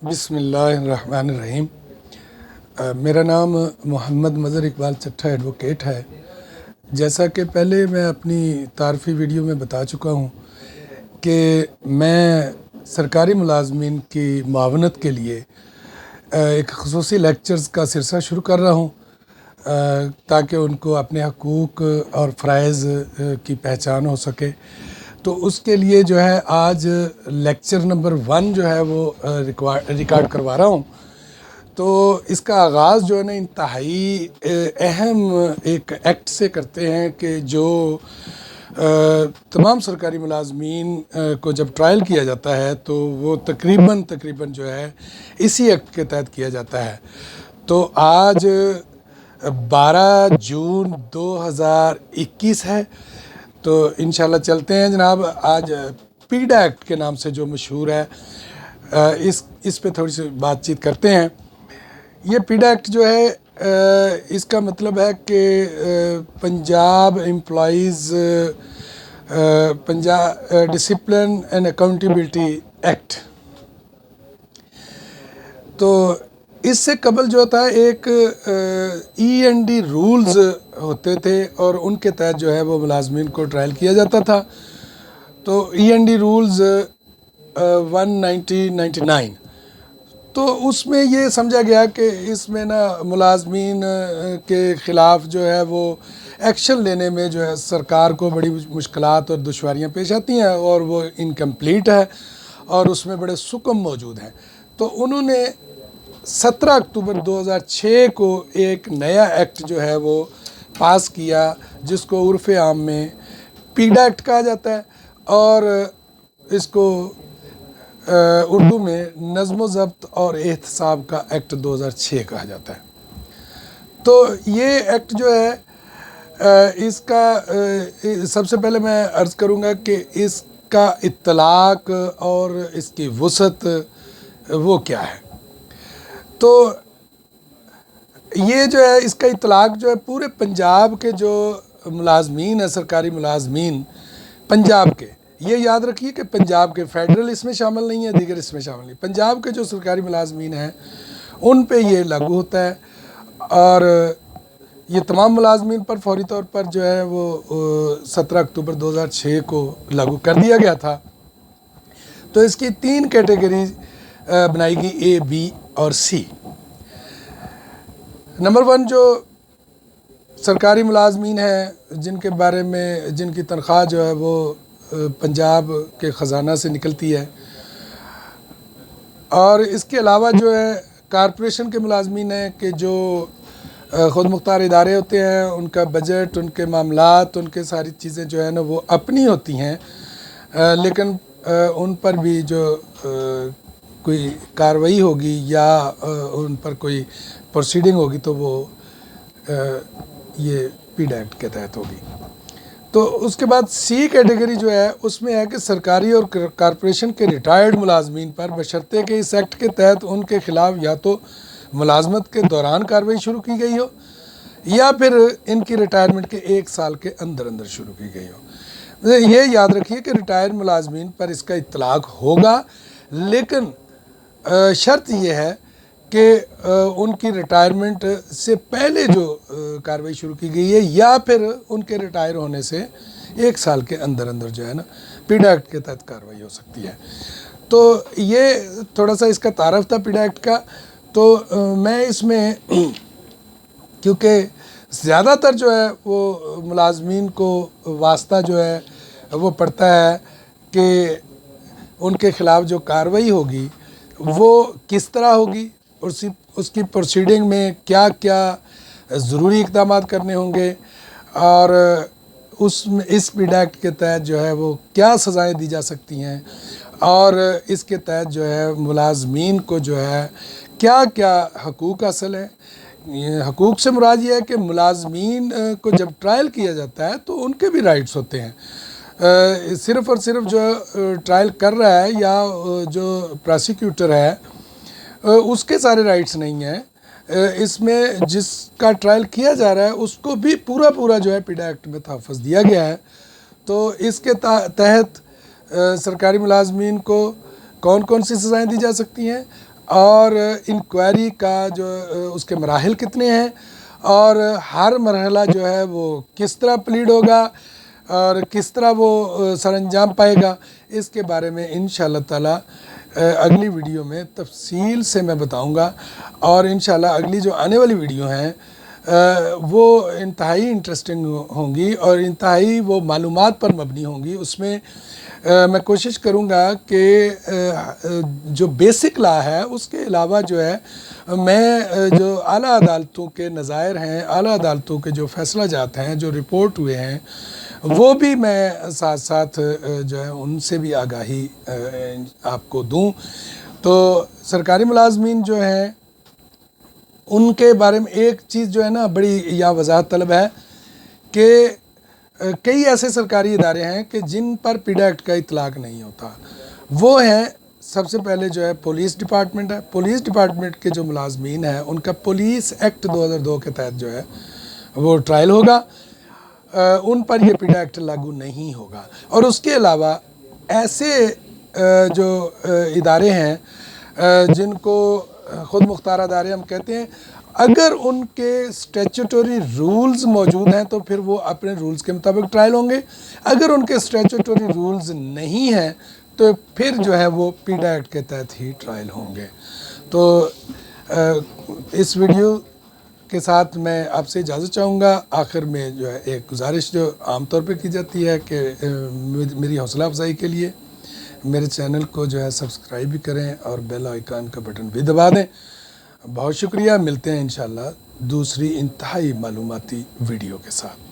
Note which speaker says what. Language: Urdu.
Speaker 1: بسم اللہ الرحمن الرحیم۔ میرا نام محمد مظہر اقبال چٹھا ایڈوکیٹ ہے۔ جیسا کہ پہلے میں اپنی تعارفی ویڈیو میں بتا چکا ہوں کہ میں سرکاری ملازمین کی معاونت کے لیے ایک خصوصی لیکچرز کا سلسلہ شروع کر رہا ہوں تاکہ ان کو اپنے حقوق اور فرائض کی پہچان ہو سکے۔ تو اس کے لیے جو ہے آج لیکچر نمبر 1 جو ہے وہ ریکارڈ کروا رہا ہوں۔ تو اس کا آغاز جو ہے نا انتہائی اہم ایک ایکٹ سے کرتے ہیں کہ جو تمام سرکاری ملازمین کو جب ٹرائل کیا جاتا ہے تو وہ تقریباً جو ہے اسی ایکٹ کے تحت کیا جاتا ہے۔ تو آج 12 جون 2021 ہے۔ تو انشاءاللہ چلتے ہیں جناب۔ آج پیڈا ایکٹ کے نام سے جو مشہور ہے اس پہ تھوڑی سی بات چیت کرتے ہیں۔ یہ پیڈا ایکٹ جو ہے اس کا مطلب ہے کہ Punjab employees discipline and accountability act. تو اس سے قبل جو تھا ایک END رولز ہوتے تھے اور ان کے تحت جو ہے وہ ملازمین کو ٹرائل کیا جاتا تھا۔ تو END رولز 1999، تو اس میں یہ سمجھا گیا کہ اس میں نا ملازمین کے خلاف جو ہے وہ ایکشن لینے میں جو ہے سرکار کو بڑی مشکلات اور دشواریاں پیش آتی ہیں اور وہ انکمپلیٹ ہے اور اس میں بڑے سکم موجود ہیں۔ تو انہوں نے 17 اکتوبر 2006 کو ایک نیا ایکٹ جو ہے وہ پاس کیا جس کو عرف عام میں پیڈا ایکٹ کہا جاتا ہے اور اس کو اردو میں نظم و ضبط اور احتساب کا ایکٹ 2006 کہا جاتا ہے۔ تو یہ ایکٹ جو ہے اس کا سب سے پہلے میں عرض کروں گا کہ اس کا اطلاق اور اس کی وسعت وہ کیا ہے۔ تو یہ جو ہے اس کا اطلاق جو ہے پورے پنجاب کے جو ملازمین ہیں، سرکاری ملازمین پنجاب کے، یہ یاد رکھیے کہ پنجاب کے، فیڈرل اس میں شامل نہیں ہے، دیگر اس میں شامل نہیں، پنجاب کے جو سرکاری ملازمین ہیں ان پہ یہ لاگو ہوتا ہے اور یہ تمام ملازمین پر فوری طور پر جو ہے وہ 17 اکتوبر 2006 کو لاگو کر دیا گیا تھا۔ تو اس کی 3 کیٹیگریز بنائی گئی، A، B اور C۔ نمبر 1 جو سرکاری ملازمین ہیں جن کے بارے میں جن کی تنخواہ جو ہے وہ پنجاب کے خزانہ سے نکلتی ہے، اور اس کے علاوہ جو ہے کارپوریشن کے ملازمین ہیں کہ جو خود مختار ادارے ہوتے ہیں، ان کا بجٹ، ان کے معاملات، ان کے ساری چیزیں جو ہے نا وہ اپنی ہوتی ہیں، لیکن ان پر بھی جو کوئی کارروائی ہوگی یا ان پر کوئی پروسیڈنگ ہوگی تو وہ یہ پیڈا ایکٹ کے تحت ہوگی۔ تو اس کے بعد C کیٹیگری جو ہے اس میں ہے کہ سرکاری اور کارپوریشن کے ریٹائرڈ ملازمین پر بشرطے کہ اس ایکٹ کے تحت ان کے خلاف یا تو ملازمت کے دوران کارروائی شروع کی گئی ہو یا پھر ان کی ریٹائرمنٹ کے 1 سال کے اندر شروع کی گئی ہو۔ یہ یاد رکھیے کہ ریٹائرڈ ملازمین پر اس کا اطلاق ہوگا، لیکن شرط یہ ہے کہ ان کی ریٹائرمنٹ سے پہلے جو کارروائی شروع کی گئی ہے یا پھر ان کے ریٹائر ہونے سے 1 سال کے اندر جو ہے نا پیڈا ایکٹ کے تحت کارروائی ہو سکتی ہے۔ تو یہ تھوڑا سا اس کا تعارف تھا پیڈا ایکٹ کا۔ تو میں اس میں کیونکہ زیادہ تر جو ہے وہ ملازمین کو واسطہ جو ہے وہ پڑتا ہے کہ ان کے خلاف جو کارروائی ہوگی وہ کس طرح ہوگی، اور اس کی پروسیڈنگ میں کیا کیا ضروری اقدامات کرنے ہوں گے، اور اس پیڈا ایکٹ کے تحت جو ہے وہ کیا سزائیں دی جا سکتی ہیں، اور اس کے تحت جو ہے ملازمین کو جو ہے کیا کیا حقوق حاصل ہیں۔ حقوق سے مراد یہ ہے کہ ملازمین کو جب ٹرائل کیا جاتا ہے تو ان کے بھی رائٹس ہوتے ہیں۔ صرف اور صرف جو ٹرائل کر رہا ہے یا جو پراسیکیوٹر ہے اس کے سارے رائٹس نہیں ہیں، اس میں جس کا ٹرائل کیا جا رہا ہے اس کو بھی پورا جو ہے پیڈا ایکٹ میں تحفظ دیا گیا ہے۔ تو اس کے تحت سرکاری ملازمین کو کون سی سزائیں دی جا سکتی ہیں، اور انکوائری کا جو اس کے مراحل کتنے ہیں اور ہر مرحلہ جو ہے وہ کس طرح پلیڈ ہوگا اور کس طرح وہ سر انجام پائے گا، اس کے بارے میں انشاءاللہ تعالی اگلی ویڈیو میں تفصیل سے میں بتاؤں گا، اور انشاءاللہ اگلی جو آنے والی ویڈیو ہیں وہ انتہائی انٹرسٹنگ ہوں گی اور انتہائی وہ معلومات پر مبنی ہوں گی۔ اس میں میں کوشش کروں گا کہ جو بیسک لا ہے اس کے علاوہ جو ہے میں جو اعلیٰ عدالتوں کے نظائر ہیں، اعلیٰ عدالتوں کے جو فیصلہ جات ہیں، جو رپورٹ ہوئے ہیں، وہ بھی میں ساتھ ساتھ جو ہے ان سے بھی آگاہی آپ کو دوں۔ تو سرکاری ملازمین جو ہیں ان کے بارے میں ایک چیز جو ہے نا بڑی یا وضاحت طلب ہے کہ کئی ایسے سرکاری ادارے ہیں کہ جن پر پیڈا ایکٹ کا اطلاق نہیں ہوتا۔ وہ ہیں سب سے پہلے جو ہے پولیس ڈپارٹمنٹ ہے۔ پولیس ڈپارٹمنٹ کے جو ملازمین ہیں ان کا پولیس ایکٹ 2002 کے تحت جو ہے وہ ٹرائل ہوگا، ان پر یہ پیڈا ایکٹ لاگو نہیں ہوگا۔ اور اس کے علاوہ ایسے جو ادارے ہیں جن کو خود مختار ادارے ہم کہتے ہیں، اگر ان کے اسٹیچوٹوری رولز موجود ہیں تو پھر وہ اپنے رولز کے مطابق ٹرائل ہوں گے۔ اگر ان کے اسٹیچوٹوری رولز نہیں ہیں تو پھر جو ہے وہ پیڈا ایکٹ کے تحت ہی ٹرائل ہوں گے۔ تو اس ویڈیو کے ساتھ میں آپ سے اجازت چاہوں گا۔ آخر میں جو ہے ایک گزارش جو عام طور پہ کی جاتی ہے کہ میری حوصلہ افزائی کے لیے میرے چینل کو جو ہے سبسکرائب بھی کریں اور بیل آئیکن کا بٹن بھی دبا دیں۔ بہت شکریہ، ملتے ہیں انشاءاللہ دوسری انتہائی معلوماتی ویڈیو کے ساتھ۔